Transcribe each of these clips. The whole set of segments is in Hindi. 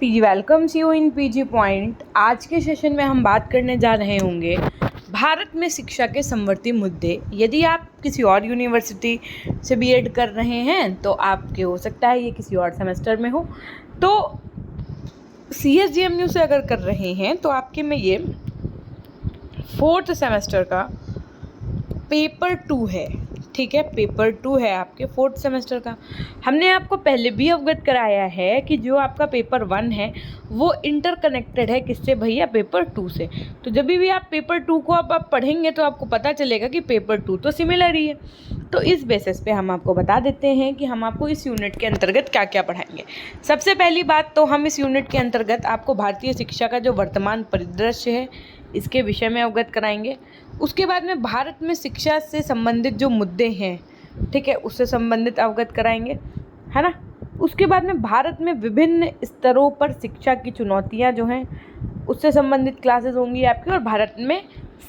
PG welcomes you in PG point. आज के सेशन में हम बात करने जा रहे होंगे भारत में शिक्षा के समवर्ती मुद्दे। यदि आप किसी और यूनिवर्सिटी से बीएड कर रहे हैं तो आपके हो सकता है ये किसी और सेमेस्टर में हो, तो CSJMU से अगर कर रहे हैं तो आपके में ये 4th सेमेस्टर का पेपर 2 है। ठीक है, पेपर 2 है आपके 4th सेमेस्टर का। हमने आपको पहले भी अवगत कराया है कि जो आपका पेपर 1 है वो इंटरकनेक्टेड है किससे भैया, पेपर 2 से। तो जब भी आप पेपर 2 को आप पढ़ेंगे तो आपको पता चलेगा कि पेपर 2 तो सिमिलर ही है। तो इस बेसिस पे हम आपको बता देते हैं कि हम आपको इस यूनिट के अंतर्गत क्या क्या पढ़ाएंगे। सबसे पहली बात तो हम इस यूनिट के अंतर्गत आपको भारतीय शिक्षा का जो वर्तमान परिदृश्य है इसके विषय में अवगत कराएंगे। उसके बाद में भारत में शिक्षा से संबंधित जो मुद्दे हैं, ठीक है, उससे संबंधित अवगत कराएंगे, है ना। उसके बाद में भारत में विभिन्न स्तरों पर शिक्षा की चुनौतियां जो हैं उससे संबंधित क्लासेस होंगी आपकी। और भारत में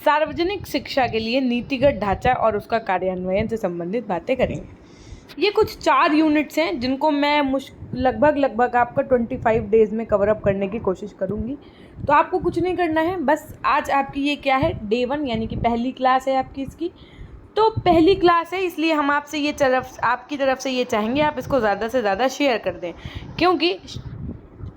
सार्वजनिक शिक्षा के लिए नीतिगत ढांचा और उसका कार्यान्वयन से संबंधित बातें करेंगे। ये कुछ 4 यूनिट्स हैं जिनको मैं लगभग आपका 25 डेज़ में कवर अप करने की कोशिश करूँगी। तो आपको कुछ नहीं करना है, बस आज आपकी ये क्या है, डे 1 यानी कि पहली क्लास है आपकी इसकी। तो पहली क्लास है इसलिए हम आपसे ये आपकी तरफ से ये चाहेंगे आप इसको ज़्यादा से ज़्यादा शेयर कर दें, क्योंकि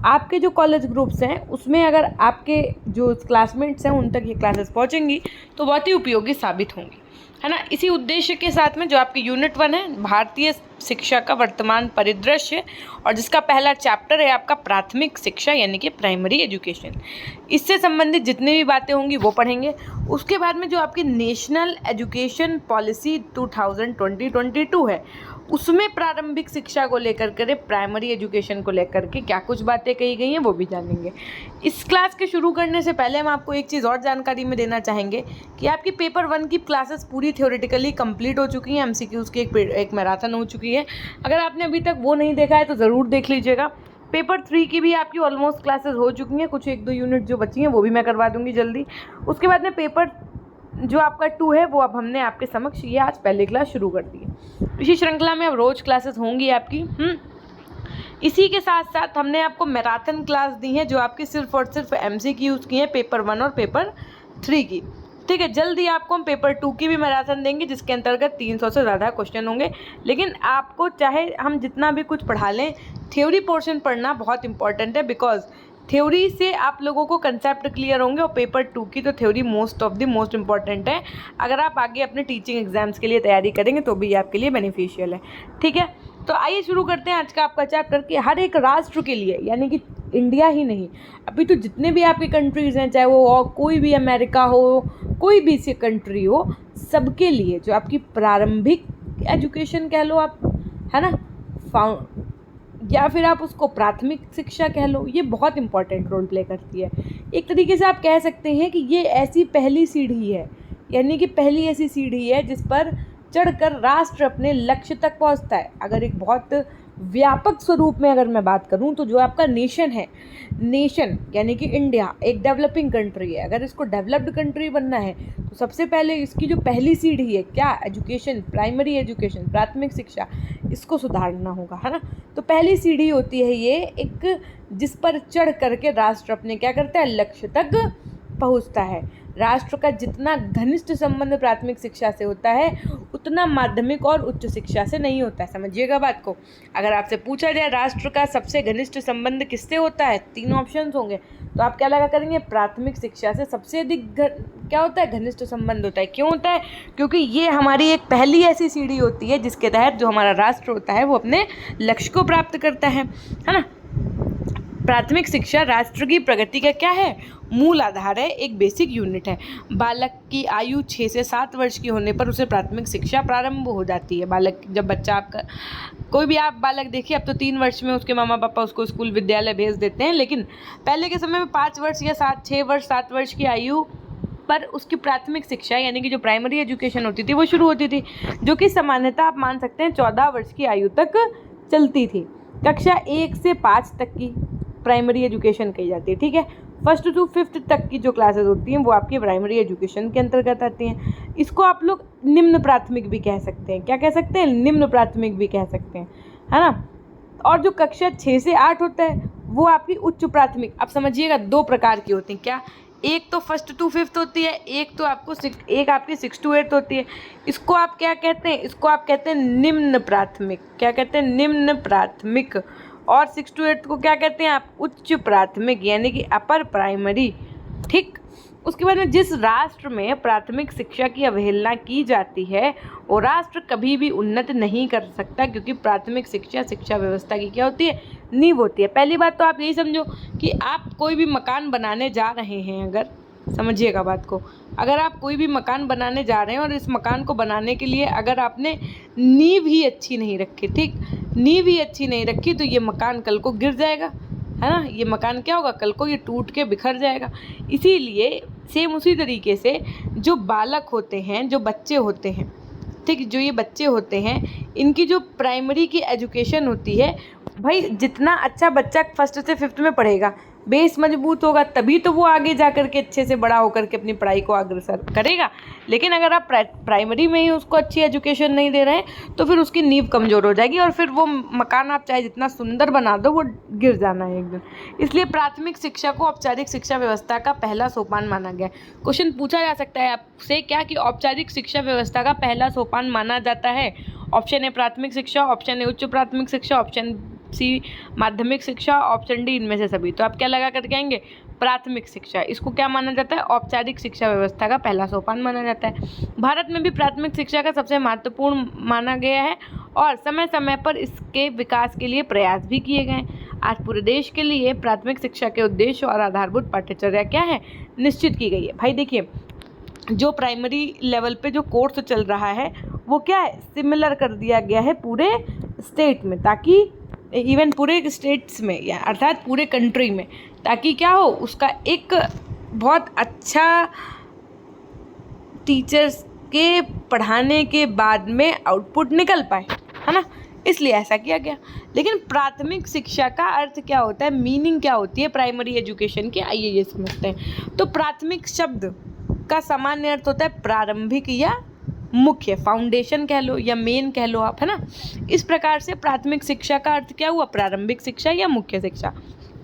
आपके जो कॉलेज ग्रुप्स हैं उसमें अगर आपके जो क्लासमेट्स हैं उन तक ये क्लासेस पहुंचेंगी तो बहुत ही उपयोगी साबित होंगी, है ना। इसी उद्देश्य के साथ में जो आपकी यूनिट 1 है भारतीय शिक्षा का वर्तमान परिदृश्य, और जिसका पहला चैप्टर है आपका प्राथमिक शिक्षा यानी कि प्राइमरी एजुकेशन, इससे संबंधित जितनी भी बातें होंगी वो पढ़ेंगे। उसके बाद में जो आपकी नेशनल एजुकेशन पॉलिसी 2020-22 है उसमें प्रारंभिक शिक्षा को लेकर के, प्राइमरी एजुकेशन को लेकर के क्या कुछ बातें कही गई हैं वो भी जानेंगे। इस क्लास के शुरू करने से पहले हम आपको एक चीज़ और जानकारी में देना चाहेंगे कि आपकी पेपर 1 की क्लासेस पूरी थ्योरेटिकली कंप्लीट हो चुकी हैं। MCQs की एक मैराथन हो चुकी है। अगर आपने अभी तक वो नहीं देखा है तो ज़रूर देख लीजिएगा। पेपर 3 की भी आपकी ऑलमोस्ट क्लासेस हो चुकी हैं, कुछ 1-2 यूनिट जो बची हैं वो भी मैं करवा दूँगी जल्दी। उसके बाद में पेपर जो आपका 2 है वो अब हमने आपके समक्ष ये आज पहली क्लास शुरू कर दी है। इसी श्रृंखला में अब रोज़ क्लासेस होंगी आपकी। इसी के साथ साथ हमने आपको मैराथन क्लास दी है जो आपकी सिर्फ और सिर्फ MCQs की हैं, पेपर 1 और पेपर 3 की। ठीक है, जल्दी आपको हम पेपर 2 की भी मैराथन देंगे जिसके अंतर्गत 300 से ज़्यादा क्वेश्चन होंगे। लेकिन आपको चाहे हम जितना भी कुछ पढ़ा लें, थ्योरी पोर्शन पढ़ना बहुत इंपॉर्टेंट है, बिकॉज थ्योरी से आप लोगों को कंसेप्ट क्लियर होंगे। और पेपर 2 की तो थ्योरी मोस्ट इम्पॉर्टेंट है। अगर आप आगे अपने टीचिंग एग्जाम्स के लिए तैयारी करेंगे तो भी आपके लिए बेनिफिशियल है। ठीक है, तो आइए शुरू करते हैं आज का आपका चैप्टर कि हर एक राष्ट्र के लिए, यानी कि इंडिया ही नहीं, अभी तो जितने भी आपके कंट्रीज़ हैं, चाहे वो और कोई भी अमेरिका हो, कोई भी सी कंट्री हो, सबके लिए जो आपकी प्रारंभिक एजुकेशन कह लो आप, है ना, या फिर आप उसको प्राथमिक शिक्षा कह लो, ये बहुत इंपॉर्टेंट रोल प्ले करती है। एक तरीके से आप कह सकते हैं कि ये ऐसी पहली सीढ़ी है, यानी कि पहली ऐसी सीढ़ी है जिस पर चढ़कर राष्ट्र अपने लक्ष्य तक पहुंचता है। अगर एक बहुत व्यापक स्वरूप में अगर मैं बात करूं तो जो आपका नेशन है, नेशन यानी कि इंडिया एक डेवलपिंग कंट्री है। अगर इसको डेवलप्ड कंट्री बनना है तो सबसे पहले इसकी जो पहली सीढ़ी है क्या, एजुकेशन, प्राइमरी एजुकेशन, प्राथमिक शिक्षा, इसको सुधारना होगा, है ना। तो पहली सीढ़ी होती है ये एक, जिस पर चढ़ करके राष्ट्र अपने क्या करता है, लक्ष्य तक पहुंचता है। राष्ट्र का जितना घनिष्ठ संबंध प्राथमिक शिक्षा से होता है उतना माध्यमिक और उच्च शिक्षा से नहीं होता है। समझिएगा बात को। अगर आपसे पूछा जाए राष्ट्र का सबसे घनिष्ठ संबंध किससे होता है, 3 ऑप्शंस होंगे, तो आप क्या लगा करेंगे, प्राथमिक शिक्षा से सबसे अधिक क्या होता है, घनिष्ठ संबंध होता है। क्यों होता है, क्योंकि ये हमारी एक पहली ऐसी सीढ़ी होती है जिसके तहत जो हमारा राष्ट्र होता है वो अपने लक्ष्य को प्राप्त करता है ना। प्राथमिक शिक्षा राष्ट्र की प्रगति का क्या है, मूल आधार है, एक बेसिक यूनिट है। बालक की आयु 6 से 7 वर्ष की होने पर उसे प्राथमिक शिक्षा प्रारंभ हो जाती है। बालक, जब बच्चा आपका, कोई भी आप बालक देखिए, अब तो 3 वर्ष में उसके मामा पापा उसको स्कूल विद्यालय भेज देते हैं, लेकिन पहले के समय में 5 वर्ष या 7 वर्ष की आयु पर उसकी प्राथमिक शिक्षा यानी कि जो प्राइमरी एजुकेशन होती थी वो शुरू होती थी, जो कि सामान्यतः आप मान सकते हैं 14 वर्ष की आयु तक चलती थी। कक्षा 1 से 5 तक की प्राइमरी एजुकेशन कही जाती है। ठीक है, 1st to 5th तक की जो क्लासेस होती हैं वो आपकी प्राइमरी एजुकेशन के अंतर्गत आती हैं। इसको आप लोग निम्न प्राथमिक भी कह सकते हैं। क्या कह सकते हैं, निम्न प्राथमिक भी कह सकते हैं, है ना। और जो कक्षा 6 से 8 होता है वो आपकी उच्च प्राथमिक। अब समझिएगा 2 प्रकार की होती हैं। क्या? एक तो 1st to 5th होती है, एक तो आपको एक आपकी 6th to 8th होती है। इसको आप क्या कहते हैं? इसको आप कहते हैं निम्न प्राथमिक। क्या कहते हैं? निम्न प्राथमिक। और 6th to 8th को क्या कहते हैं आप? उच्च प्राथमिक, यानी कि अपर प्राइमरी। ठीक। उसके बाद में जिस राष्ट्र में प्राथमिक शिक्षा की अवहेलना की जाती है वो राष्ट्र कभी भी उन्नत नहीं कर सकता, क्योंकि प्राथमिक शिक्षा शिक्षा व्यवस्था की क्या होती है? नींव होती है। पहली बात तो आप यही समझो कि आप कोई भी मकान बनाने जा रहे हैं, अगर समझिएगा बात को, अगर आप कोई भी मकान बनाने जा रहे हैं और इस मकान को बनाने के लिए अगर आपने नींव ही अच्छी नहीं रखी, ठीक, नींव ही अच्छी नहीं रखी, तो ये मकान कल को गिर जाएगा, है ना। ये मकान क्या होगा? कल को ये टूट के बिखर जाएगा। इसीलिए सेम उसी तरीके से जो बालक होते हैं, जो बच्चे होते हैं, ठीक, जो ये बच्चे होते हैं, इनकी जो प्राइमरी की एजुकेशन होती है, भाई जितना अच्छा बच्चा 1st से 5th में पढ़ेगा, बेस मजबूत होगा, तभी तो वो आगे जा कर के अच्छे से बड़ा होकर के अपनी पढ़ाई को अग्रसर करेगा। लेकिन अगर आप प्राइमरी में ही उसको अच्छी एजुकेशन नहीं दे रहे हैं तो फिर उसकी नींव कमज़ोर हो जाएगी और फिर वो मकान आप चाहे जितना सुंदर बना दो वो गिर जाना है एक दिन। इसलिए प्राथमिक शिक्षा को औपचारिक शिक्षा व्यवस्था का पहला सोपान माना गया। क्वेश्चन पूछा जा सकता है आपसे क्या कि औपचारिक शिक्षा व्यवस्था का पहला सोपान माना जाता है? ऑप्शन ए प्राथमिक शिक्षा, ऑप्शन ए उच्च प्राथमिक शिक्षा, ऑप्शन सी माध्यमिक शिक्षा, ऑप्शन डी इनमें से सभी। तो आप क्या लगा करके आएंगे? प्राथमिक शिक्षा। इसको क्या माना जाता है? औपचारिक शिक्षा व्यवस्था का पहला सोपान माना जाता है। भारत में भी प्राथमिक शिक्षा का सबसे महत्वपूर्ण माना गया है और समय समय पर इसके विकास के लिए प्रयास भी किए गए। आज पूरे देश के लिए प्राथमिक शिक्षा के उद्देश्य और आधारभूत पाठ्यचर्या क्या है? निश्चित की गई है। भाई देखिए, जो प्राइमरी लेवल पे जो कोर्स चल रहा है वो क्या है? सिमिलर कर दिया गया है पूरे स्टेट में, ताकि इवन पूरे स्टेट्स में, या अर्थात पूरे कंट्री में, ताकि क्या हो, उसका एक बहुत अच्छा टीचर्स के पढ़ाने के बाद में आउटपुट निकल पाए, है ना। इसलिए ऐसा किया गया। लेकिन प्राथमिक शिक्षा का अर्थ क्या होता है? मीनिंग क्या होती है प्राइमरी एजुकेशन की? आइए ये समझते हैं। तो प्राथमिक शब्द का सामान्य अर्थ होता है प्रारंभिक या मुख्य, फाउंडेशन कह लो या मेन कह लो आप, है ना। इस प्रकार से प्राथमिक शिक्षा का अर्थ क्या हुआ? प्रारंभिक शिक्षा या मुख्य शिक्षा।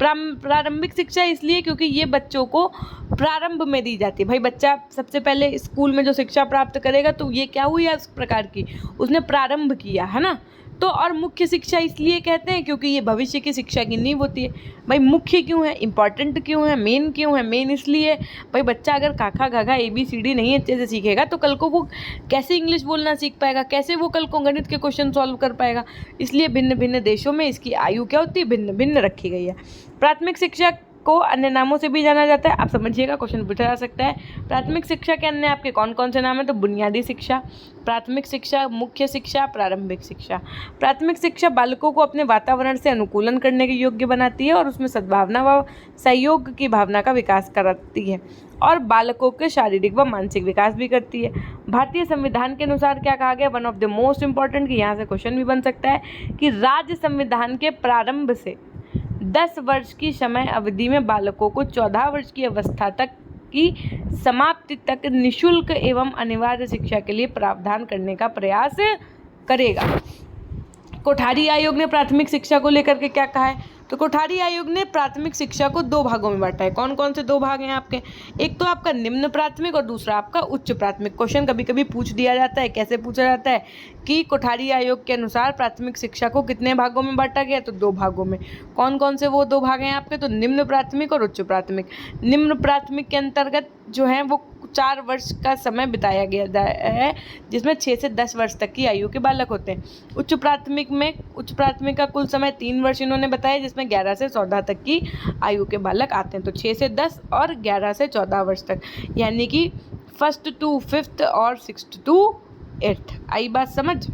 प्रारंभिक शिक्षा इसलिए क्योंकि ये बच्चों को प्रारंभ में दी जाती है। भाई बच्चा सबसे पहले स्कूल में जो शिक्षा प्राप्त करेगा तो ये क्या हुई है? उस प्रकार की उसने प्रारंभ किया, है ना। तो और मुख्य शिक्षा इसलिए कहते हैं क्योंकि ये भविष्य की शिक्षा की नींव होती है। भाई मुख्य क्यों है? इंपॉर्टेंट क्यों है? मेन क्यों है? मेन इसलिए भाई बच्चा अगर काखा घाघा ABCD नहीं अच्छे से सीखेगा तो कल को वो कैसे इंग्लिश बोलना सीख पाएगा? कैसे वो कल को गणित के क्वेश्चन सॉल्व कर पाएगा? इसलिए भिन्न भिन्न देशों में इसकी आयु क्या होती है? भिन्न भिन्न रखी गई है। प्राथमिक शिक्षा को अन्य नामों से भी जाना जाता है। आप समझिएगा, क्वेश्चन पूछा जा सकता है। प्राथमिक शिक्षा के अन्य आपके कौन कौन से नाम हैं? तो बुनियादी शिक्षा, प्राथमिक शिक्षा, मुख्य शिक्षा, प्रारंभिक शिक्षा। प्राथमिक शिक्षा बालकों को अपने वातावरण से अनुकूलन करने के योग्य बनाती है और उसमें सद्भावना व सहयोग की भावना का विकास कराती है और बालकों के शारीरिक व मानसिक विकास भी करती है। भारतीय संविधान के अनुसार क्या कहा गया? One of the most important, कि यहाँ से क्वेश्चन भी बन सकता है कि राज्य संविधान के प्रारंभ से 10 वर्ष की समय अवधि में बालकों को 14 वर्ष की अवस्था तक की समाप्ति तक निःशुल्क एवं अनिवार्य शिक्षा के लिए प्रावधान करने का प्रयास करेगा। कोठारी आयोग ने प्राथमिक शिक्षा को लेकर के क्या कहा है? तो कोठारी आयोग ने प्राथमिक शिक्षा को 2 भागों में बांटा है। कौन कौन से 2 भाग हैं आपके? एक तो आपका निम्न प्राथमिक और दूसरा आपका उच्च प्राथमिक। क्वेश्चन कभी कभी पूछ दिया जाता है। कैसे पूछा जाता है कि कोठारी आयोग के अनुसार प्राथमिक शिक्षा को कितने भागों में बांटा गया? तो 2 भागों में। कौन कौन से वो 2 भाग हैं आपके? तो निम्न प्राथमिक और उच्च प्राथमिक। निम्न प्राथमिक के अंतर्गत जो है वो 4 वर्ष का समय बिताया गया है, जिसमें 6 से 10 वर्ष तक की आयु के बालक होते हैं। उच्च प्राथमिक का कुल समय 3 वर्ष इन्होंने बताया, जिसमें 11 से 14 तक की आयु के बालक आते हैं। तो 6 से 10 और 11 से 14 वर्ष तक, यानी कि 1st to 5th और 6th to 8th। आई बात समझ?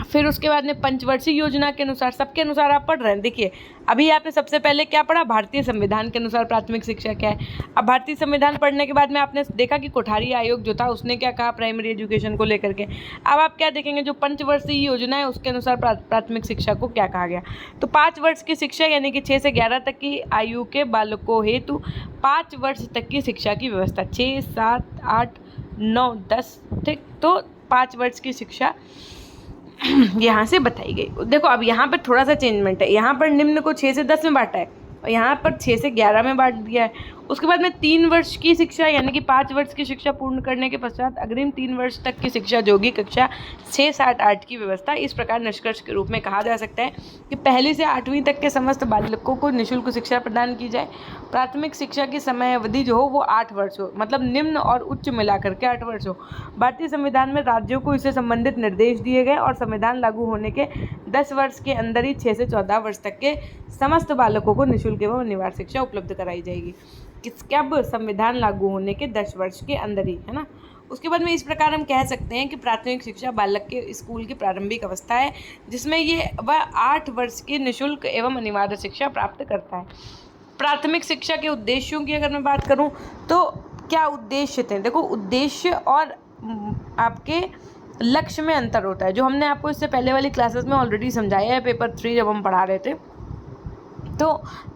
फिर उसके बाद में पंचवर्षीय योजना के अनुसार, सबके अनुसार आप पढ़ रहे हैं। देखिए अभी आपने सबसे पहले क्या पढ़ा? भारतीय संविधान के अनुसार प्राथमिक शिक्षा क्या है। अब भारतीय संविधान पढ़ने के बाद में आपने देखा कि कोठारी आयोग जो था उसने क्या कहा प्राइमरी एजुकेशन को लेकर के। अब आप क्या देखेंगे? जो पंचवर्षीय योजना है उसके अनुसार प्राथमिक शिक्षा को क्या कहा गया। तो 5 वर्ष की शिक्षा, यानी कि 6 से 11 तक की आयु के बालकों हेतु 5 वर्ष तक की शिक्षा की व्यवस्था। 6, 7, 8, 9, 10, ठीक। तो 5 वर्ष की शिक्षा यहाँ से बताई गई। देखो अब यहाँ पर थोड़ा सा चेंजमेंट है, यहाँ पर निम्न को 6 से 10 में बांटा है और यहाँ पर 6 से 11 में बांट दिया है। उसके बाद में 3 वर्ष की शिक्षा यानी कि 5 वर्ष की शिक्षा पूर्ण करने के पश्चात अग्रिम 3 वर्ष तक की शिक्षा जो होगी कक्षा 6, 7, 8 की व्यवस्था। इस प्रकार निष्कर्ष के रूप में कहा जा सकता है कि पहली से 8वीं तक के समस्त बालकों को निःशुल्क शिक्षा प्रदान की जाए। प्राथमिक शिक्षा की समय अवधि जो हो वो 8 वर्ष हो, मतलब निम्न और उच्च मिलाकर के 8 वर्ष हो। भारतीय संविधान में राज्यों को इससे संबंधित निर्देश दिए गए और संविधान लागू होने के 10 वर्ष के अंदर ही 6 से 14 वर्ष तक के समस्त बालकों को निःशुल्क एवं अनिवार्य शिक्षा उपलब्ध कराई जाएगी। कब? संविधान लागू होने के 10 वर्ष के अंदर ही, है ना। उसके बाद में इस प्रकार हम कह सकते हैं कि प्राथमिक शिक्षा बालक के स्कूल की प्रारंभिक अवस्था है जिसमें वह 8 वर्ष की निःशुल्क एवं अनिवार्य शिक्षा प्राप्त करता है। प्राथमिक शिक्षा के उद्देश्यों की अगर मैं बात करूं तो क्या उद्देश्य थे? देखो, उद्देश्य और आपके लक्ष्य में अंतर होता है, जो हमने आपको इससे पहले वाली क्लासेस में ऑलरेडी समझाया है, पेपर 3 जब हम पढ़ा रहे थे। तो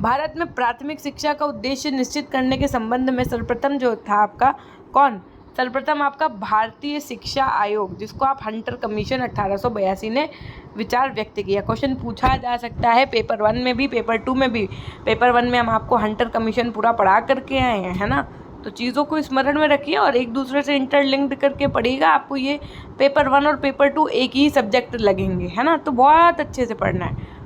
भारत में प्राथमिक शिक्षा का उद्देश्य निश्चित करने के संबंध में सर्वप्रथम जो था आपका सर्वप्रथम आपका भारतीय शिक्षा आयोग, जिसको आप हंटर कमीशन 1882 ने विचार व्यक्त किया। क्वेश्चन पूछा जा सकता है पेपर 1 में भी, पेपर 2 में भी। पेपर 1 में हम आपको हंटर कमीशन पूरा पढ़ा करके आए हैं, है ना। तो चीज़ों को स्मरण में रखिए और एक दूसरे से इंटरलिंक्ड करके पढ़िएगा। आपको ये पेपर 1 और पेपर 2 एक ही सब्जेक्ट लगेंगे, है ना, तो बहुत अच्छे से पढ़ना है।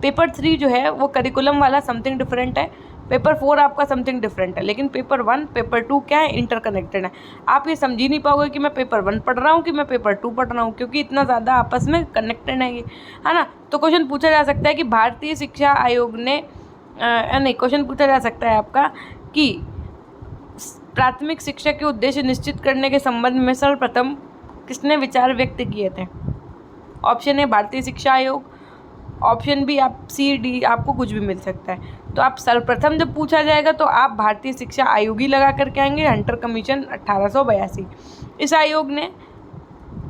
पेपर 3 जो है वो करिकुलम वाला समथिंग डिफरेंट है, पेपर 4 आपका समथिंग डिफरेंट है, लेकिन पेपर 1 पेपर 2 क्या है? इंटरकनेक्टेड है। आप ये समझ ही नहीं पाओगे कि मैं पेपर 1 पढ़ रहा हूँ कि मैं पेपर 2 पढ़ रहा हूँ, क्योंकि इतना ज़्यादा आपस में कनेक्टेड है ये, है ना। तो क्वेश्चन पूछा जा सकता है कि भारतीय शिक्षा आयोग ने क्वेश्चन पूछा जा सकता है आपका कि प्राथमिक शिक्षा के उद्देश्य निश्चित करने के संबंध में सर्वप्रथम किसने विचार व्यक्त किए थे? ऑप्शन ए भारतीय शिक्षा आयोग, ऑप्शन बी आप C-D, आपको कुछ भी मिल सकता है। तो आप सर्वप्रथम जब पूछा जाएगा तो आप भारतीय शिक्षा आयोग ही लगा करके आएंगे, हंटर कमीशन 1882। इस आयोग ने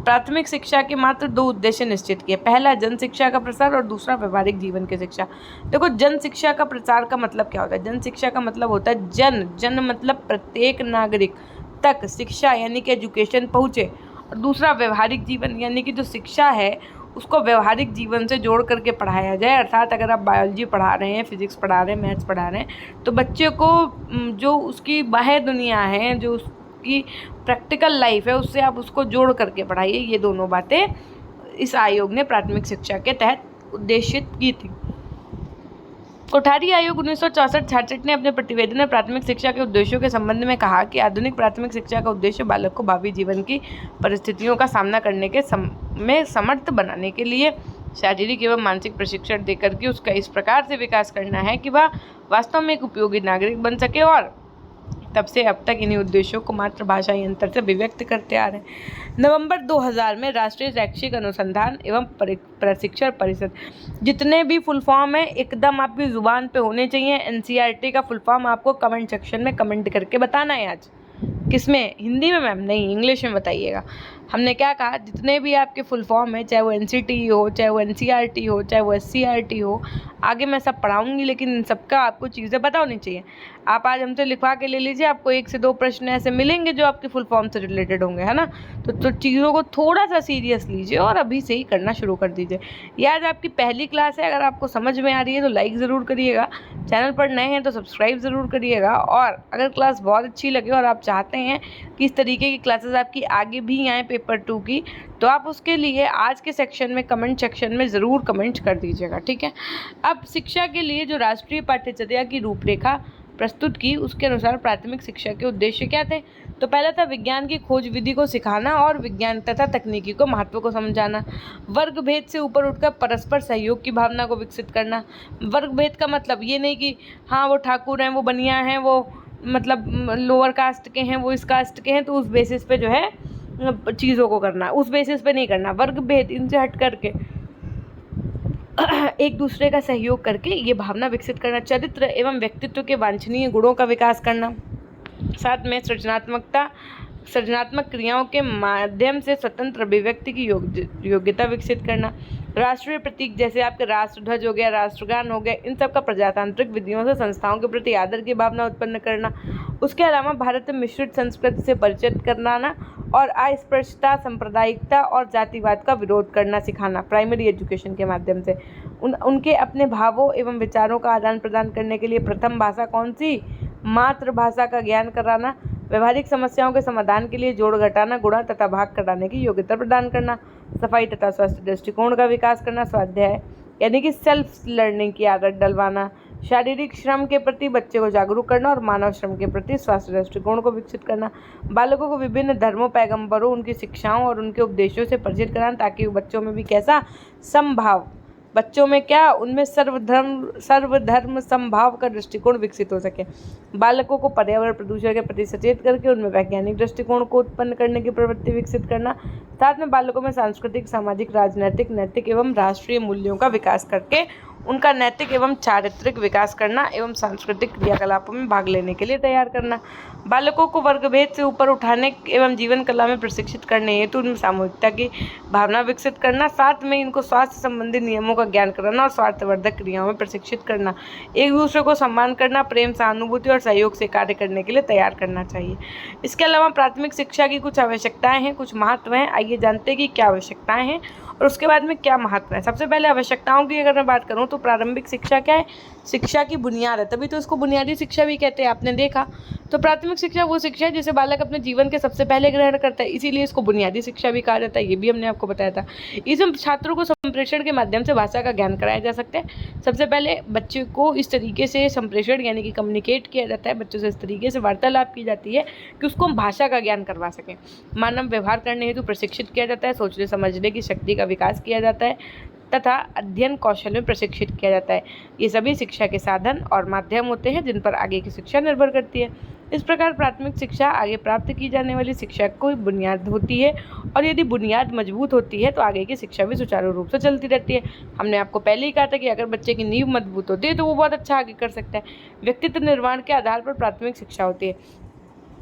प्राथमिक शिक्षा के मात्र 2 उद्देश्य निश्चित किए, पहला जन शिक्षा का प्रसार और दूसरा व्यवहारिक जीवन की शिक्षा। देखो, जन शिक्षा का प्रसार का मतलब क्या होता है? जन शिक्षा का मतलब होता है जन मतलब प्रत्येक नागरिक तक शिक्षा यानी कि एजुकेशन पहुँचे, और दूसरा व्यवहारिक जीवन यानी कि जो शिक्षा है उसको व्यवहारिक जीवन से जोड़ करके पढ़ाया जाए। अर्थात अगर आप बायोलॉजी पढ़ा रहे हैं, फिजिक्स पढ़ा रहे हैं, मैथ्स पढ़ा रहे हैं, तो बच्चे को जो उसकी बाह्य दुनिया है, जो उसकी प्रैक्टिकल लाइफ है, उससे आप उसको जोड़ करके पढ़ाइए। ये दोनों बातें इस आयोग ने प्राथमिक शिक्षा के तहत उद्देशित की थी। कोठारी आयोग 1964-66 ने अपने प्रतिवेदन में प्राथमिक शिक्षा के उद्देश्यों के संबंध में कहा कि आधुनिक प्राथमिक शिक्षा का उद्देश्य बालक को भावी जीवन की परिस्थितियों का सामना करने के में समर्थ बनाने के लिए शारीरिक एवं मानसिक प्रशिक्षण देकर के उसका इस प्रकार से विकास करना है कि वह वास्तव में एक उपयोगी नागरिक बन सके। और तब से अब तक इन्हीं उद्देश्यों को मातृभाषाई अंतर से अभिव्यक्त करते आ रहे हैं। नवंबर 2000 में राष्ट्रीय शैक्षिक अनुसंधान एवं प्रशिक्षण परिषद, जितने भी फुल फॉर्म है एकदम आपकी ज़ुबान पे होने चाहिए। NCERT का फुल फॉर्म आपको कमेंट सेक्शन में कमेंट करके बताना है। आज किसमें? हिंदी में मैम? नहीं, इंग्लिश में बताइएगा। हमने क्या कहा? जितने भी आपके फुल फॉर्म है, चाहे वो NCT हो, चाहे वो NCERT हो, चाहे वो SCERT हो, आगे मैं सब पढ़ाऊंगी, लेकिन इन सबका आपको चीज़ें पता होनी चाहिए। आप आज हमसे लिखवा के ले लीजिए, आपको 1 से 2 प्रश्न ऐसे मिलेंगे जो आपके फुल फॉर्म से रिलेटेड होंगे, है ना। तो चीज़ों को थोड़ा सा सीरियस लीजिए और अभी से ही करना शुरू कर दीजिए। ये आज आपकी पहली क्लास है, अगर आपको समझ में आ रही है तो लाइक ज़रूर करिएगा, चैनल पर नए हैं तो सब्सक्राइब ज़रूर करिएगा। और अगर क्लास बहुत अच्छी लगे और आप चाहते हैं कि इस तरीके की क्लासेस आपकी आगे भी आएँ पेपर 2 की, तो आप उसके लिए आज के सेक्शन में कमेंट सेक्शन में ज़रूर कमेंट कर दीजिएगा, ठीक है। अब शिक्षा के लिए जो राष्ट्रीय पाठ्यचर्या की रूपरेखा प्रस्तुत की, उसके अनुसार प्राथमिक शिक्षा के उद्देश्य क्या थे? तो पहला था विज्ञान की खोज विधि को सिखाना और विज्ञान तथा तकनीकी को महत्व को समझाना। वर्ग भेद से ऊपर उठकर परस्पर सहयोग की भावना को विकसित करना। वर्ग भेद का मतलब ये नहीं कि हाँ वो ठाकुर हैं, वो बनिया हैं, वो मतलब लोअर कास्ट के हैं, वो इस कास्ट के हैं, तो उस बेसिस पे जो है चीज़ों को करना, उस बेसिस पे नहीं करना। वर्ग भेद इनसे हट करके एक दूसरे का सहयोग करके ये भावना विकसित करना। चरित्र एवं व्यक्तित्व के वांछनीय गुणों का विकास करना। साथ में सृजनात्मक क्रियाओं के माध्यम से स्वतंत्र अभिव्यक्ति की योग्यता विकसित करना। राष्ट्रीय प्रतीक जैसे आपके राष्ट्रध्वज हो गया, राष्ट्रगान हो गया, इन सब का प्रजातांत्रिक विधियों से संस्थाओं के प्रति आदर की भावना उत्पन्न करना। उसके अलावा भारत में मिश्रित संस्कृति से परिचित कराना और अस्पृश्यता, सांप्रदायिकता और जातिवाद का विरोध करना सिखाना प्राइमरी एजुकेशन के माध्यम से। उनके अपने भावों एवं विचारों का आदान प्रदान करने के लिए प्रथम भाषा कौन सी, मातृभाषा का ज्ञान कराना। व्यवहारिक समस्याओं के समाधान के लिए जोड़ घटाना, गुणा तथा भाग कराने की योग्यता प्रदान करना। सफाई तथा स्वास्थ्य दृष्टिकोण का विकास करना, स्वाध्याय यानी कि सेल्फ लर्निंग की आदत डलवाना। शारीरिक श्रम के प्रति बच्चे को जागरूक करना और मानव श्रम के प्रति स्वास्थ्य दृष्टिकोण को विकसित करना। बालकों को विभिन्न धर्मों, पैगंबरों, उनकी शिक्षाओं और उनके उपदेशों से परिचित कराना, ताकि बच्चों में भी कैसा समभाव, बच्चों में क्या, उनमें सर्वधर्म समभाव का दृष्टिकोण विकसित हो सके। बालकों को पर्यावरण प्रदूषण के प्रति सचेत करके उनमें वैज्ञानिक दृष्टिकोण को उत्पन्न करने की प्रवृत्ति विकसित करना। साथ में बालकों में सांस्कृतिक, सामाजिक, राजनैतिक, नैतिक एवं राष्ट्रीय मूल्यों का विकास करके उनका नैतिक एवं चारित्रिक विकास करना एवं सांस्कृतिक क्रियाकलापों में भाग लेने के लिए तैयार करना। बालकों को वर्गभेद से ऊपर उठाने एवं जीवन कला में प्रशिक्षित करने हेतु उनमें सामूहिकता की भावना विकसित करना। साथ में इनको स्वास्थ्य संबंधी नियमों का ज्ञान कराना और स्वार्थवर्धक क्रियाओं में प्रशिक्षित करना। एक दूसरे को सम्मान करना, प्रेम, सहानुभूति और सहयोग से कार्य करने के लिए तैयार करना चाहिए। इसके अलावा प्राथमिक शिक्षा की कुछ आवश्यकताएं हैं, कुछ महत्व हैं। आइए जानते हैं कि क्या आवश्यकताएं हैं और उसके बाद में क्या महत्व है। सबसे पहले आवश्यकताओं की अगर मैं बात करूं तो प्रारंभिक शिक्षा क्या है, शिक्षा की बुनियाद है, तभी तो इसको बुनियादी शिक्षा भी कहते हैं, आपने देखा। तो प्राथमिक शिक्षा वो शिक्षा है जिसे बालक अपने जीवन के सबसे पहले ग्रहण करता है, इसीलिए इसको बुनियादी शिक्षा भी कहा जाता है, ये भी हमने आपको बताया था। इसमें छात्रों को संप्रेषण के माध्यम से भाषा का ज्ञान कराया जा सकता है। सबसे पहले बच्चे को इस तरीके से संप्रेषण यानी कि कम्युनिकेट किया जाता है, बच्चों से इस तरीके से वार्तालाप की जाती है कि उसको हम भाषा का ज्ञान करवा सकें। मानव व्यवहार करने हेतु प्रशिक्षित किया जाता है, सोचने समझने की शक्ति का विकास किया जाता है तथा अध्ययन कौशल में प्रशिक्षित किया जाता है। ये सभी शिक्षा के साधन और माध्यम होते हैं जिन पर आगे की शिक्षा निर्भर करती है। इस प्रकार प्राथमिक शिक्षा आगे प्राप्त की जाने वाली शिक्षा को बुनियाद होती है और यदि बुनियाद मजबूत होती है तो आगे की शिक्षा भी सुचारू रूप से चलती रहती है। हमने आपको पहले ही कहा था कि अगर बच्चे की नींव मजबूत होती है तो वो बहुत अच्छा आगे कर सकता है। व्यक्तित्व निर्माण के आधार पर प्राथमिक शिक्षा होती है।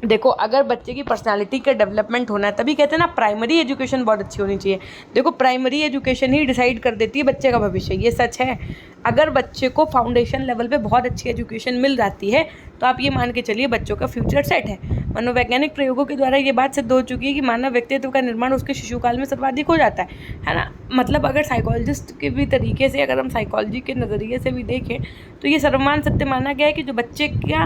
देखो, अगर बच्चे की पर्सनालिटी का डेवलपमेंट होना है, तभी कहते हैं ना प्राइमरी एजुकेशन बहुत अच्छी होनी चाहिए। देखो, प्राइमरी एजुकेशन ही डिसाइड कर देती है बच्चे का भविष्य, ये सच है। अगर बच्चे को फाउंडेशन लेवल पे बहुत अच्छी एजुकेशन मिल जाती है तो आप ये मान के चलिए बच्चों का फ्यूचर सेट है। मनोवैज्ञानिक प्रयोगों के द्वारा ये बात सिद्ध हो चुकी है कि मानव व्यक्तित्व का निर्माण उसके शिशुकाल में सर्वाधिक हो जाता है ना। मतलब अगर साइकोलॉजिस्ट के भी तरीके से, अगर हम साइकोलॉजी के नज़रिए से भी देखें तो ये सर्वमान सत्य माना गया है कि जो बच्चे का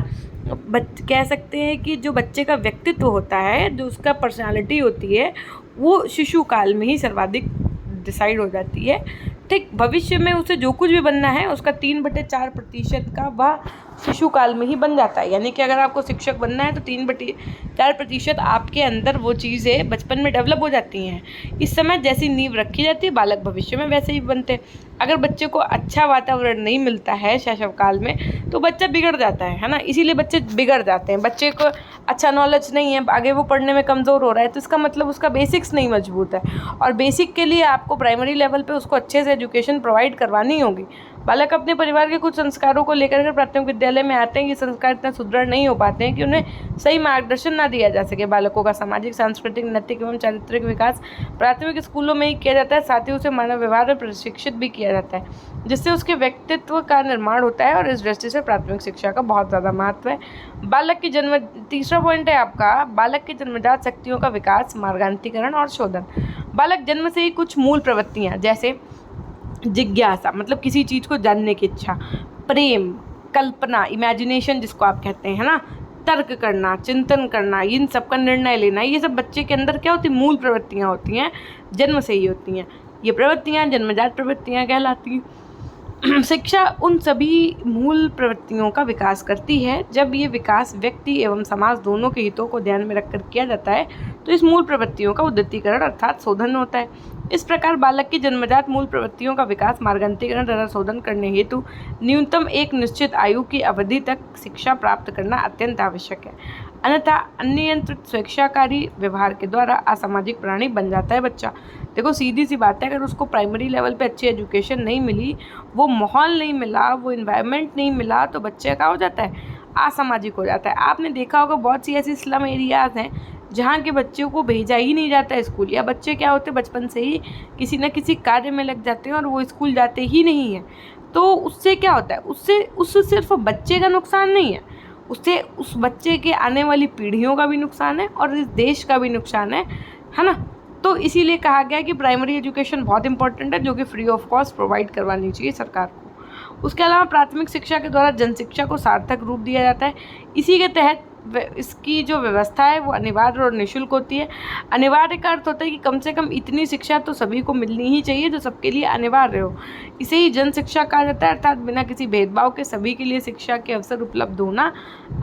कह सकते हैं कि जो बच्चे का व्यक्तित्व होता है, जो उसका पर्सनालिटी होती है, वो शिशु काल में ही सर्वाधिक डिसाइड हो जाती है। ठीक, भविष्य में उसे जो कुछ भी बनना है उसका 3/4% का वह शिशु काल में ही बन जाता है। यानी कि अगर आपको शिक्षक बनना है तो 3/4% आपके अंदर वो चीज़ें बचपन में डेवलप हो जाती हैं। इस समय जैसी नींव रखी जाती है, बालक भविष्य में वैसे ही बनते हैं। अगर बच्चे को अच्छा वातावरण नहीं मिलता है शैशव काल में तो बच्चा बिगड़ जाता है ना। इसीलिए बच्चे बिगड़ जाते हैं। बच्चे को अच्छा नॉलेज नहीं है, आगे वो पढ़ने में कमज़ोर हो रहा है, तो इसका मतलब उसका बेसिक्स नहीं मजबूत है। और बेसिक के लिए आपको प्राइमरी लेवल पे उसको अच्छे से एजुकेशन प्रोवाइड करवानी होगी। बालक अपने परिवार के कुछ संस्कारों को लेकर प्राथमिक विद्यालय में आते हैं, ये संस्कार इतना सुदृढ़ नहीं हो पाते हैं कि उन्हें सही मार्गदर्शन ना दिया जा सके। बालकों का सामाजिक, सांस्कृतिक, नैतिक एवं चारित्रिक विकास प्राथमिक स्कूलों में ही किया जाता है। साथ ही उसे मानव व्यवहार में प्रशिक्षित भी किया जाता है, जिससे उसके व्यक्तित्व का निर्माण होता है। और इस दृष्टि से प्राथमिक शिक्षा का बहुत ज़्यादा महत्व है। बालक की जन्म, तीसरा पॉइंट है आपका, बालक की जन्मजात शक्तियों का विकास, मार्गांतरीकरण और शोधन। बालक जन्म से ही कुछ मूल प्रवृत्तियाँ जैसे जिज्ञासा, मतलब किसी चीज़ को जानने की इच्छा, प्रेम, कल्पना, इमेजिनेशन जिसको आप कहते हैं ना, तर्क करना, चिंतन करना, इन सब का निर्णय लेना, ये सब बच्चे के अंदर क्या होती है, मूल प्रवृत्तियाँ होती हैं, जन्म से ही होती हैं। ये प्रवृत्तियाँ जन्मजात प्रवृत्तियाँ कहलाती हैं। शिक्षा उन सभी मूल प्रवृत्तियों का विकास करती है। जब ये विकास व्यक्ति एवं समाज दोनों के हितों को ध्यान में रखकर किया जाता है तो इस मूल प्रवृत्तियों का उद्यतीकरण अर्थात शोधन होता है। इस प्रकार बालक की जन्मजात मूल प्रवृत्तियों का विकास, मार्गांतरीकरण तथा शोधन करने हेतु न्यूनतम एक निश्चित आयु की अवधि तक शिक्षा प्राप्त करना अत्यंत आवश्यक है। अन्यथा अनियंत्रित स्वेच्छाकारी व्यवहार के द्वारा असामाजिक प्राणी बन जाता है बच्चा। देखो, सीधी सी बात है, अगर उसको प्राइमरी लेवल पे अच्छी एजुकेशन नहीं मिली, वो माहौल नहीं मिला, वो इन्वायरमेंट नहीं मिला, तो बच्चे का हो जाता है, असामाजिक हो जाता है। आपने देखा होगा बहुत सी ऐसी स्लम एरियाज़ हैं जहाँ के बच्चों को भेजा ही नहीं जाता है स्कूल, या बच्चे क्या होते हैं बचपन से ही किसी न किसी कार्य में लग जाते हैं और वो स्कूल जाते ही नहीं हैं। तो उससे क्या होता है, उससे सिर्फ बच्चे का नुकसान नहीं है, उससे उस बच्चे के आने वाली पीढ़ियों का भी नुकसान है और इस देश का भी नुकसान है ना। तो इसीलिए कहा गया कि प्राइमरी एजुकेशन बहुत इंपॉर्टेंट है, जो कि फ्री ऑफ कॉस्ट प्रोवाइड करवानी चाहिए सरकार को। उसके अलावा प्राथमिक शिक्षा के द्वारा जनशिक्षा को सार्थक रूप दिया जाता है। इसी के तहत इसकी जो व्यवस्था है वो अनिवार्य और निःशुल्क होती है। अनिवार्य का अर्थ होता है कि कम से कम इतनी शिक्षा तो सभी को मिलनी ही चाहिए जो सबके लिए अनिवार्य हो। इसे ही जन शिक्षा कहा जाता है, अर्थात बिना किसी भेदभाव के सभी के लिए शिक्षा के अवसर उपलब्ध होना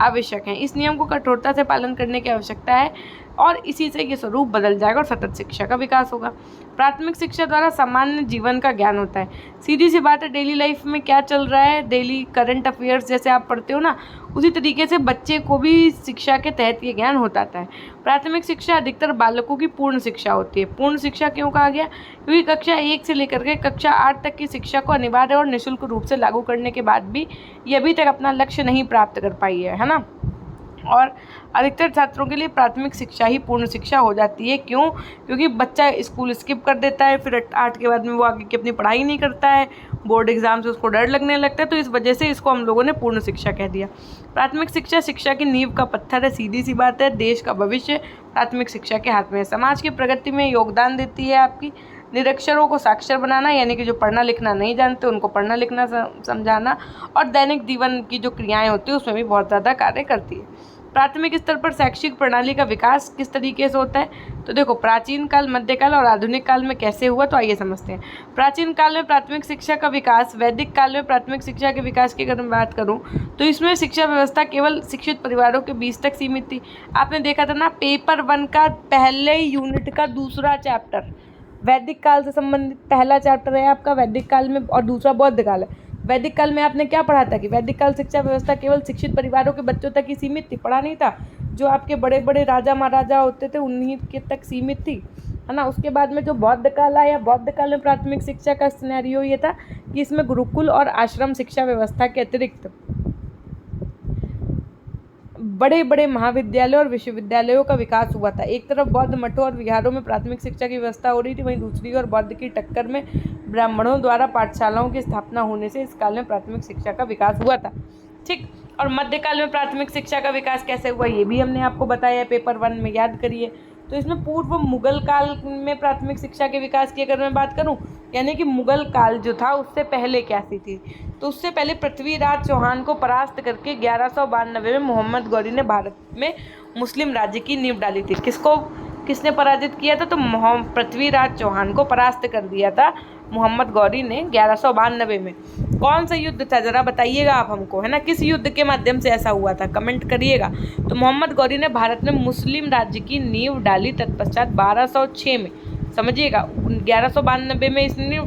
आवश्यक है। इस नियम को कठोरता से पालन करने की आवश्यकता है और इसी से ये स्वरूप बदल जाएगा और सतत शिक्षा का विकास होगा। प्राथमिक शिक्षा द्वारा सामान्य जीवन का ज्ञान होता है। सीधी सी बात है, डेली लाइफ में क्या चल रहा है, डेली करंट अफेयर्स जैसे आप पढ़ते हो ना, उसी तरीके से बच्चे को भी शिक्षा के तहत ये ज्ञान होता है। प्राथमिक शिक्षा अधिकतर बालकों की पूर्ण शिक्षा होती है। पूर्ण शिक्षा क्यों कहा गया? क्योंकि कक्षा 1 से लेकर के कक्षा 8 तक की शिक्षा को अनिवार्य और निःशुल्क रूप से लागू करने के बाद भी ये अभी तक अपना लक्ष्य नहीं प्राप्त कर पाई है ना। और अधिकतर छात्रों के लिए प्राथमिक शिक्षा ही पूर्ण शिक्षा हो जाती है। क्यों? क्योंकि बच्चा स्कूल स्किप कर देता है, फिर 8 के बाद में वो आगे की अपनी पढ़ाई नहीं करता है, बोर्ड एग्जाम से उसको डर लगने लगता है, तो इस वजह से इसको हम लोगों ने पूर्ण शिक्षा कह दिया। प्राथमिक शिक्षा शिक्षा की नींव का पत्थर है। सीधी सी बात है, देश का भविष्य प्राथमिक शिक्षा के हाथ में है। समाज की प्रगति में योगदान देती है आपकी। निरक्षरों को साक्षर बनाना, यानी कि जो पढ़ना लिखना नहीं जानते उनको पढ़ना लिखना समझाना, और दैनिक जीवन की जो क्रियाएं होती है उसमें भी बहुत ज़्यादा कार्य करती है। प्राथमिक स्तर पर शैक्षिक प्रणाली का विकास किस तरीके से होता है? तो देखो, प्राचीन काल, मध्यकाल और आधुनिक काल में कैसे हुआ, तो आइए समझते हैं। प्राचीन काल में प्राथमिक शिक्षा का विकास, वैदिक काल में प्राथमिक शिक्षा के विकास की अगर मैं बात करूं तो इसमें शिक्षा व्यवस्था केवल शिक्षित परिवारों के बीच तक सीमित थी। आपने देखा था ना, पेपर 1 का पहले यूनिट का दूसरा चैप्टर वैदिक काल से संबंधित पहला चैप्टर है आपका वैदिक काल में, और दूसरा बौद्ध काल है। वैदिक काल में आपने क्या पढ़ा था कि वैदिक काल शिक्षा व्यवस्था केवल शिक्षित परिवारों के बच्चों तक ही सीमित थी, पढ़ा नहीं था। जो आपके बड़े बड़े राजा महाराजा होते थे उन्हीं के तक सीमित थी, है ना। उसके बाद में जो बौद्ध काल आया, बौद्ध काल में प्राथमिक शिक्षा का सिनेरियो ये था कि इसमें गुरुकुल और आश्रम शिक्षा व्यवस्था के अतिरिक्त बड़े बड़े महाविद्यालयों और विश्वविद्यालयों का विकास हुआ था। एक तरफ बौद्ध मठों और विहारों में प्राथमिक शिक्षा की व्यवस्था हो रही थी, वहीं दूसरी ओर बौद्ध की टक्कर में ब्राह्मणों द्वारा पाठशालाओं की स्थापना होने से इस काल में प्राथमिक शिक्षा का विकास हुआ था। ठीक। और मध्यकाल में प्राथमिक शिक्षा का विकास कैसे हुआ ये भी हमने आपको बताया है पेपर 1 में, याद करिए। तो इसमें पूर्व मुगल काल में प्राथमिक शिक्षा के विकास की अगर मैं बात करूं, यानी कि मुगल काल जो था उससे पहले कैसी थी, तो उससे पहले पृथ्वीराज चौहान को परास्त करके 1192 में मोहम्मद गौरी ने भारत में मुस्लिम राज्य की नींव डाली थी। किसने पराजित किया था? तो पृथ्वीराज चौहान को परास्त कर दिया था मोहम्मद गौरी ने 1192 में। कौन सा युद्ध था जरा बताइएगा आप हमको, है ना। किस युद्ध के माध्यम से ऐसा हुआ था, कमेंट करिएगा। तो मोहम्मद गौरी ने भारत में मुस्लिम राज्य की नींव डाली तत्पश्चात 1206 में, समझिएगा। 1192 में इसने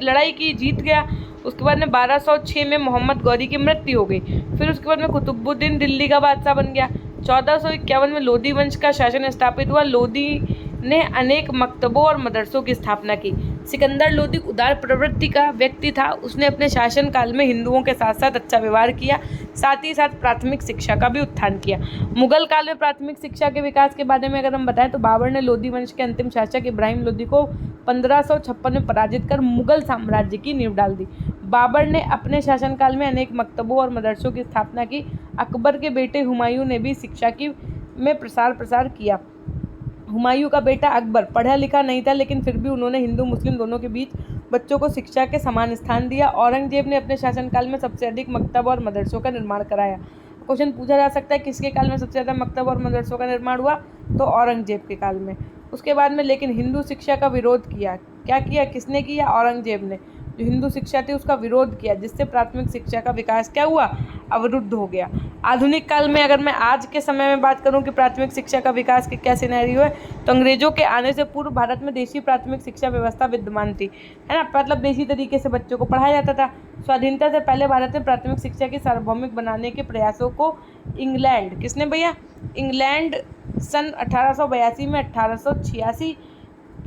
लड़ाई की, जीत गया। उसके बाद में 1206 में मोहम्मद गौरी की मृत्यु हो गई। फिर उसके बाद में कुतुबुद्दीन दिल्ली का बादशाह बन गया। 1451 में लोधी वंश का शासन स्थापित हुआ। लोधी ने अनेक मकतबों और मदरसों की स्थापना की। सिकंदर लोधी उदार प्रवृत्ति का व्यक्ति था। उसने अपने शासन काल में हिंदुओं के साथ साथ अच्छा व्यवहार किया, साथ ही साथ प्राथमिक शिक्षा का भी उत्थान किया। मुगल काल में प्राथमिक शिक्षा के विकास के बारे में अगर हम बताएं तो बाबर ने लोधी वंश के अंतिम शासक इब्राहिम लोधी को 1556 में पराजित कर मुगल साम्राज्य की नींव डाल दी। बाबर ने अपने शासनकाल में अनेक मकतबों और मदरसों की स्थापना की। अकबर के बेटे हुमायूं ने भी शिक्षा में प्रसार किया। हुमायूं का बेटा अकबर पढ़ा लिखा नहीं था, लेकिन फिर भी उन्होंने हिंदू मुस्लिम दोनों के बीच बच्चों को शिक्षा के समान स्थान दिया। औरंगजेब ने अपने शासनकाल में सबसे अधिक मकतब और मदरसों का निर्माण कराया। क्वेश्चन पूछा जा सकता है किसके काल में सबसे ज़्यादा मकतब और मदरसों का निर्माण हुआ, तो औरंगजेब के काल में। उसके बाद में लेकिन हिंदू शिक्षा का विरोध किया। क्या किया, किसने किया? औरंगजेब ने। जो हिंदू शिक्षा थी उसका विरोध किया, जिससे प्राथमिक शिक्षा का विकास क्या हुआ, अवरुद्ध हो गया। आधुनिक काल में अगर मैं आज के समय में बात करूं कि प्राथमिक शिक्षा का विकास के क्या सिनेरियो है, तो अंग्रेजों के आने से पूर्व भारत में देशी प्राथमिक शिक्षा व्यवस्था विद्यमान थी, है ना। मतलब देशी तरीके से बच्चों को पढ़ाया जाता था। स्वाधीनता से पहले भारत में प्राथमिक शिक्षा की सार्वभौमिक बनाने के प्रयासों को इंग्लैंड, किसने भैया, इंग्लैंड सन 1882 में 1886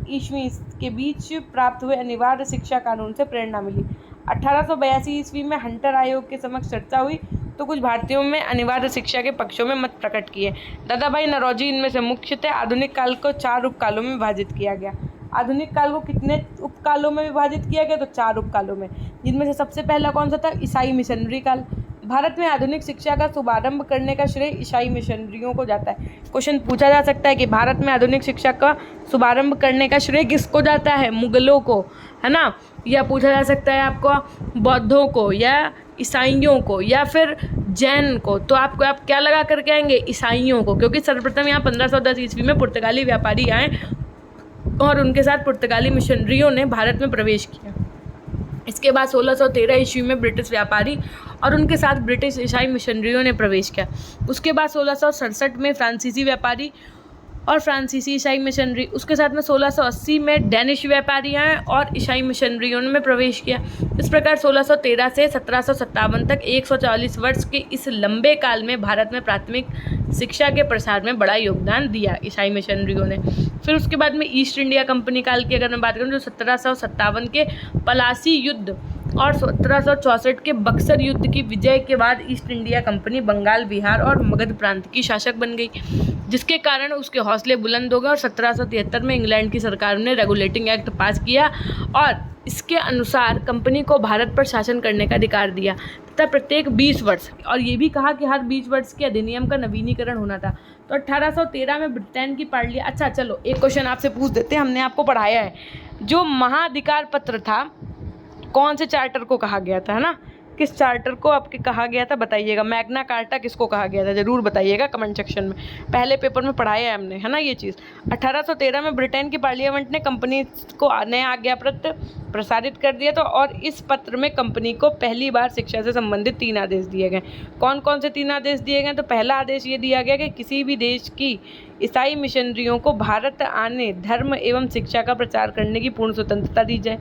ईस्वी के बीच प्राप्त हुए अनिवार्य शिक्षा कानून से प्रेरणा मिली। 1882 ईस्वी में हंटर आयोग के समक्ष चर्चा हुई तो कुछ भारतीयों में अनिवार्य शिक्षा के पक्षों में मत प्रकट किए। दादाभाई नौरोजी इनमें से मुख्य थे। आधुनिक काल को 4 उपकालों में विभाजित किया गया। आधुनिक काल को कितने उपकालों में विभाजित किया गया, तो 4 उपकालों में, जिनमें से सबसे पहला कौन सा था, ईसाई मिशनरी काल। भारत में आधुनिक शिक्षा का शुभारंभ करने का श्रेय ईसाई मिशनरियों को जाता है। क्वेश्चन पूछा जा सकता है कि भारत में आधुनिक शिक्षा का शुभारंभ करने का श्रेय किसको जाता है? मुगलों को, है ना? या पूछा जा सकता है आपको बौद्धों को, या ईसाइयों को, या फिर जैन को। तो आप क्या लगा करके आएंगे? ईसाइयों को, क्योंकि सर्वप्रथम यहाँ 1510 ईस्वी में पुर्तगाली व्यापारी आए और उनके साथ पुर्तगाली मिशनरियों ने भारत में प्रवेश किया। इसके बाद 1613 ईस्वी में ब्रिटिश व्यापारी और उनके साथ ब्रिटिश ईसाई मिशनरियों ने प्रवेश किया। उसके बाद 1667 में फ्रांसीसी व्यापारी और फ्रांसीसी ईसाई मिशनरी, उसके साथ में 1680 में डेनिश व्यापारी आए और ईसाई मिशनरियों ने प्रवेश किया। इस प्रकार 1613 से 1757 तक 140 वर्ष के इस लंबे काल में भारत में प्राथमिक शिक्षा के प्रसार में बड़ा योगदान दिया ईसाई मिशनरियों ने। फिर उसके बाद में ईस्ट इंडिया कंपनी काल की अगर मैं बात करूँ तो 1757 के पलासी युद्ध और 1764 के बक्सर युद्ध की विजय के बाद East India Company Bengal, Bihar और मगध प्रांत की शासक बन गई, जिसके कारण उसके हौसले बुलंद हो गए और 1773 में इंग्लैंड की सरकार ने रेगुलेटिंग एक्ट पास किया और इसके अनुसार कंपनी को भारत पर शासन करने का अधिकार दिया तथा प्रत्येक 20 वर्ष, और ये भी कहा कि हर 20 वर्ष के अधिनियम का नवीनीकरण होना था। तो 1813 में ब्रिटेन की पार्लियामेंट। अच्छा चलो एक क्वेश्चन आपसे पूछ देते हैं, हमने आपको पढ़ाया है, जो महाधिकार पत्र था कौन से चार्टर को कहा गया था, है ना? किस चार्टर को आपके कहा गया था बताइएगा। मैग्ना कार्टा किसको कहा गया था, जरूर बताइएगा कमेंट सेक्शन में। पहले पेपर में पढ़ाया है हमने, है ना ये चीज़। 1813 में ब्रिटेन की पार्लियामेंट ने कंपनी को नया आज्ञा पत्र प्रसारित कर दिया, तो और इस पत्र में कंपनी को पहली बार शिक्षा से संबंधित 3 आदेश दिए गए। कौन कौन से 3 आदेश दिए गए? तो पहला आदेश ये दिया गया कि किसी भी देश की ईसाई मिशनरियों को भारत आने, धर्म एवं शिक्षा का प्रचार करने की पूर्ण स्वतंत्रता दी जाए।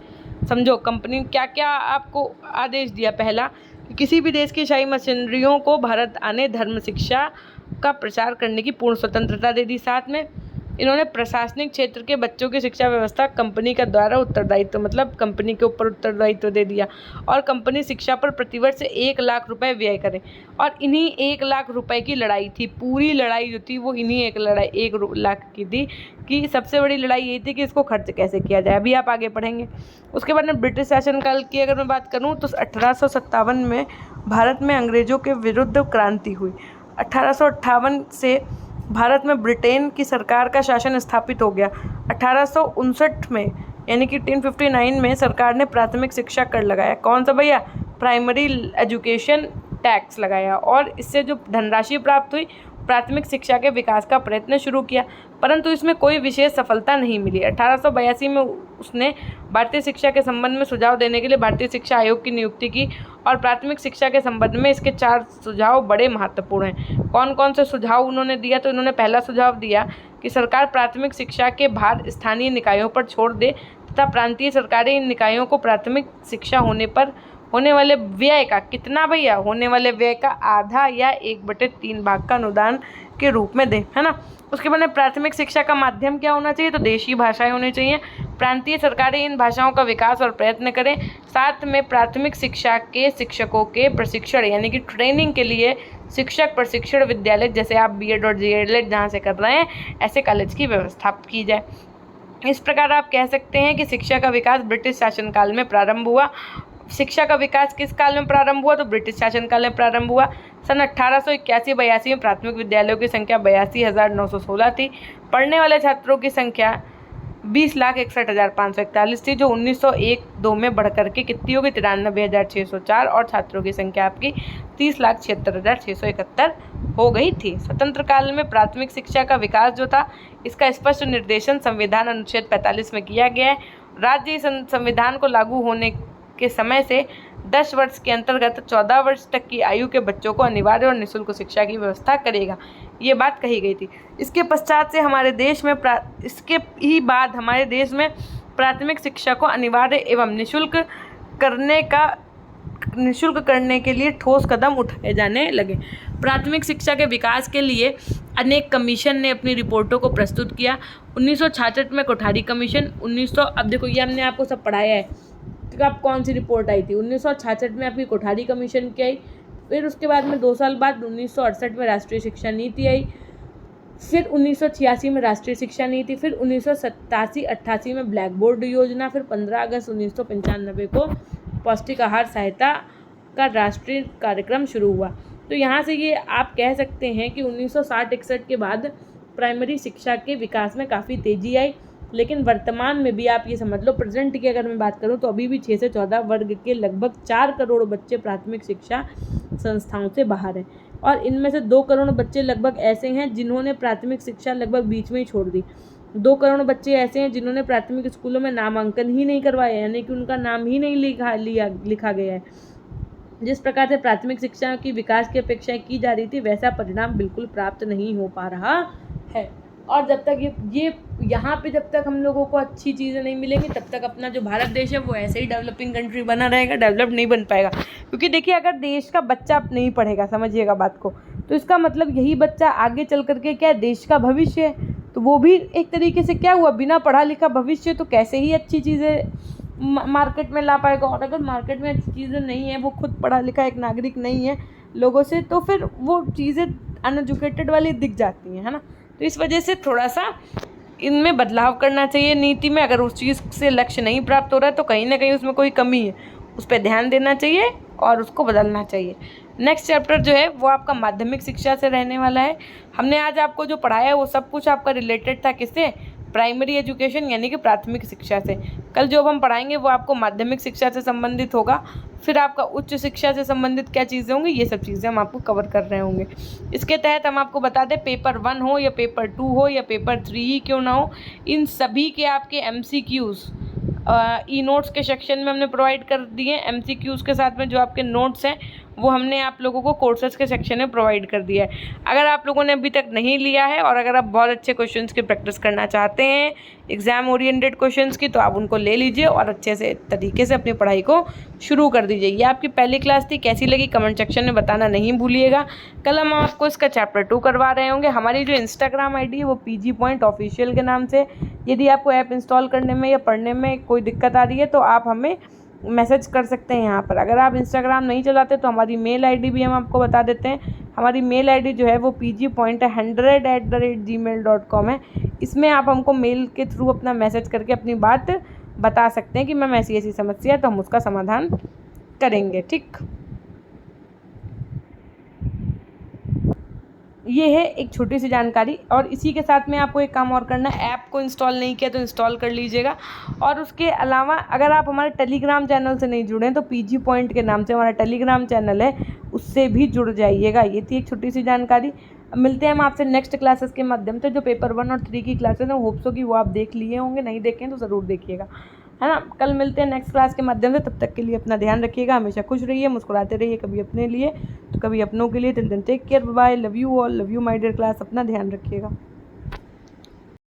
समझो कंपनी क्या क्या आपको आदेश दिया। पहला, किसी भी देश की ईसाई मिशनरियों को भारत आने, धर्म शिक्षा का प्रचार करने की पूर्ण स्वतंत्रता दे दी। साथ में इन्होंने प्रशासनिक क्षेत्र के बच्चों की शिक्षा व्यवस्था कंपनी का द्वारा उत्तरदायित्व, मतलब कंपनी के ऊपर उत्तरदायित्व दे दिया, और कंपनी शिक्षा पर प्रतिवर्ष 1 लाख रुपए व्यय करे। और इन्हीं 1 लाख रुपए की लड़ाई थी, पूरी लड़ाई जो थी वो इन्हीं 1 लाख की थी, कि सबसे बड़ी लड़ाई यही थी कि इसको खर्च कैसे किया जाए। अभी आप आगे पढ़ेंगे। उसके बाद में ब्रिटिश शासनकाल की अगर मैं बात करूँ तो 1857 में भारत में अंग्रेजों के विरुद्ध क्रांति हुई। 1858 से भारत में ब्रिटेन की सरकार का शासन स्थापित हो गया। 1859 में यानी कि 1059 में सरकार ने प्राथमिक शिक्षा कर लगाया। कौन सा भैया? प्राइमरी एजुकेशन टैक्स लगाया, और इससे जो धनराशि प्राप्त हुई प्राथमिक शिक्षा के विकास का प्रयत्न शुरू किया, परंतु इसमें कोई विशेष सफलता नहीं मिली। 1882 में उसने भारतीय शिक्षा के संबंध में सुझाव देने के लिए भारतीय शिक्षा आयोग की नियुक्ति की, और प्राथमिक शिक्षा के संबंध में इसके 4 सुझाव बड़े महत्वपूर्ण हैं। कौन कौन से सुझाव उन्होंने दिया? तो इन्होंने पहला सुझाव दिया कि सरकार प्राथमिक शिक्षा के भार स्थानीय निकायों पर छोड़ दे तथा प्रांतीय सरकारें इन निकायों को प्राथमिक शिक्षा होने पर होने वाले व्यय का कितना भैया? होने वाले व्यय का आधा या 1/3 भाग का अनुदान के रूप में दे, है ना? उसके बाद में प्राथमिक शिक्षा का माध्यम क्या होना चाहिए? तो देशी भाषाएं होनी चाहिए। प्रांतीय सरकारें इन भाषाओं का विकास और प्रयत्न करें। साथ में प्राथमिक शिक्षा के शिक्षकों के प्रशिक्षण यानी कि ट्रेनिंग के लिए शिक्षक प्रशिक्षण विद्यालय, जैसे आप बीएड और डीएलएड जहाँ से कर रहे हैं, ऐसे कॉलेज की व्यवस्था की जाए। इस प्रकार आप कह सकते हैं कि शिक्षा का विकास ब्रिटिश शासनकाल में प्रारंभ हुआ। शिक्षा का विकास किस काल में प्रारंभ हुआ? तो ब्रिटिश शासनकाल में प्रारंभ हुआ। सन 1881-82 में प्राथमिक विद्यालयों की संख्या 82,916 थी। पढ़ने वाले छात्रों की संख्या 20,61,541 थी, जो 1901-2 में बढ़ करके कितनी होगी? 93,604, और छात्रों की संख्या आपकी 30,76,671 हो गई थी। स्वतंत्र काल में प्राथमिक शिक्षा का विकास जो था, इसका स्पष्ट निर्देशन संविधान अनुच्छेद 45 में किया गया है। राज्य संविधान को लागू होने के समय से 10 वर्ष के अंतर्गत 14 वर्ष तक की आयु के बच्चों को अनिवार्य और निःशुल्क शिक्षा की व्यवस्था करेगा, ये बात कही गई थी। इसके पश्चात से हमारे देश में हमारे देश में प्राथमिक शिक्षा को अनिवार्य एवं निःशुल्क करने के लिए ठोस कदम उठाए जाने लगे। प्राथमिक शिक्षा के विकास के लिए अनेक कमीशन ने अपनी रिपोर्टों को प्रस्तुत किया। 1966 में कोठारी कमीशन, अब देखो ये हमने आपको सब पढ़ाया है कि अब कौन सी रिपोर्ट आई थी। 1966 में आपकी कोठारी कमीशन की आई। फिर उसके बाद में 2 साल बाद 1968 में राष्ट्रीय शिक्षा नीति आई। फिर 1986 में राष्ट्रीय शिक्षा नीति। फिर 1987-88 में ब्लैक बोर्ड योजना। फिर 15 अगस्त 1995 को पौष्टिक आहार सहायता का राष्ट्रीय कार्यक्रम शुरू हुआ। तो यहाँ से ये आप कह सकते हैं कि 1960-61 के बाद प्राइमरी शिक्षा के विकास में काफ़ी तेज़ी आई। लेकिन वर्तमान में भी आप ये समझ लो, प्रेजेंट की अगर मैं बात करूँ तो अभी भी 6 से 14 वर्ग के लगभग 4 करोड़ बच्चे प्राथमिक शिक्षा संस्थाओं से बाहर हैं, और इनमें से 2 करोड़ बच्चे लगभग ऐसे हैं जिन्होंने प्राथमिक शिक्षा लगभग बीच में ही छोड़ दी। 2 करोड़ बच्चे ऐसे हैं जिन्होंने प्राथमिक स्कूलों में नामांकन ही नहीं करवाया, यानी कि उनका नाम ही नहीं लिखा गया है। जिस प्रकार से प्राथमिक शिक्षा की विकास की अपेक्षा की जा रही थी, वैसा परिणाम बिल्कुल प्राप्त नहीं हो पा रहा है। और जब तक ये यहाँ पे जब तक हम लोगों को अच्छी चीज़ें नहीं मिलेंगी, तब तक अपना जो भारत देश है वो ऐसे ही डेवलपिंग कंट्री बना रहेगा, डेवलप नहीं बन पाएगा। क्योंकि देखिए, अगर देश का बच्चा नहीं पढ़ेगा, समझिएगा बात को, तो इसका मतलब यही बच्चा आगे चल करके क्या देश का भविष्य है। तो वो भी एक तरीके से क्या हुआ, बिना पढ़ा लिखा भविष्य, तो कैसे ही अच्छी चीज़ें मार्केट में ला पाएगा। और अगर मार्केट में अच्छी चीज़ें नहीं है, वो खुद पढ़ा लिखा एक नागरिक नहीं है लोगों से, तो फिर वो चीज़ें अनएजुकेटेड वाली दिख जाती हैं, है ना। तो इस वजह से थोड़ा सा इनमें बदलाव करना चाहिए नीति में। अगर उस चीज़ से लक्ष्य नहीं प्राप्त हो रहा है तो कहीं ना कहीं उसमें कोई कमी है, उस पर ध्यान देना चाहिए और उसको बदलना चाहिए। नेक्स्ट चैप्टर जो है वो आपका माध्यमिक शिक्षा से रहने वाला है। हमने आज आपको जो पढ़ाया है वो सब कुछ आपका रिलेटेड था किससे, प्राइमरी एजुकेशन यानी कि प्राथमिक शिक्षा से। कल जो हम पढ़ाएंगे वो आपको माध्यमिक शिक्षा से संबंधित होगा, फिर आपका उच्च शिक्षा से संबंधित क्या चीज़ें होंगी, ये सब चीज़ें हम आपको कवर कर रहे होंगे। इसके तहत हम आपको बता दें, पेपर 1 हो या पेपर 2 हो या पेपर 3 ही क्यों ना हो, इन सभी के आपके MCQs ई नोट्स के सेक्शन में हमने प्रोवाइड कर दिए। MCQs के साथ में जो आपके नोट्स हैं वो हमने आप लोगों को कोर्सेज के सेक्शन में प्रोवाइड कर दिया है। अगर आप लोगों ने अभी तक नहीं लिया है और अगर आप बहुत अच्छे क्वेश्चंस की प्रैक्टिस करना चाहते हैं, एग्ज़ाम ओरिएंटेड क्वेश्चंस की, तो आप उनको ले लीजिए और अच्छे से तरीके से अपनी पढ़ाई को शुरू कर दीजिए। ये आपकी पहली क्लास थी, कैसी लगी कमेंट सेक्शन में बताना नहीं भूलिएगा। कल हम आपको इसका चैप्टर 2 करवा रहे होंगे। हमारी जो इंस्टाग्राम ID है वो PG Point Official के नाम से। यदि आपको ऐप इंस्टॉल करने में या पढ़ने में कोई दिक्कत आ रही है तो आप हमें मैसेज कर सकते हैं यहाँ पर। अगर आप इंस्टाग्राम नहीं चलाते तो हमारी मेल ID भी हम आपको बता देते हैं। हमारी मेल ID जो है वो pgpoint100@gmail.com है। इसमें आप हमको मेल के थ्रू अपना मैसेज करके अपनी बात बता सकते हैं कि मैम ऐसी ऐसी समस्या है, तो हम उसका समाधान करेंगे। ठीक, ये है एक छोटी सी जानकारी। और इसी के साथ में आपको एक काम और करना है, ऐप को इंस्टॉल नहीं किया तो इंस्टॉल कर लीजिएगा। और उसके अलावा अगर आप हमारे टेलीग्राम चैनल से नहीं जुड़े हैं तो PG Point के नाम से हमारा टेलीग्राम चैनल है, उससे भी जुड़ जाइएगा। ये थी एक छोटी सी जानकारी। अब मिलते हैं हम आपसे नेक्स्ट क्लासेस के माध्यम से। जो पेपर 1 और 3 की क्लासेस हैं, होप्स हो कि वो आप देख लिए होंगे, नहीं देखें तो ज़रूर देखिएगा, है ना। कल मिलते हैं नेक्स्ट क्लास के माध्यम से। तब तक के लिए अपना ध्यान रखिएगा, हमेशा खुश रहिए, मुस्कुराते रहिए, कभी अपने लिए तो कभी अपनों के लिए। Till then take care, bye, love you all, love you my dear class. अपना ध्यान रखिएगा।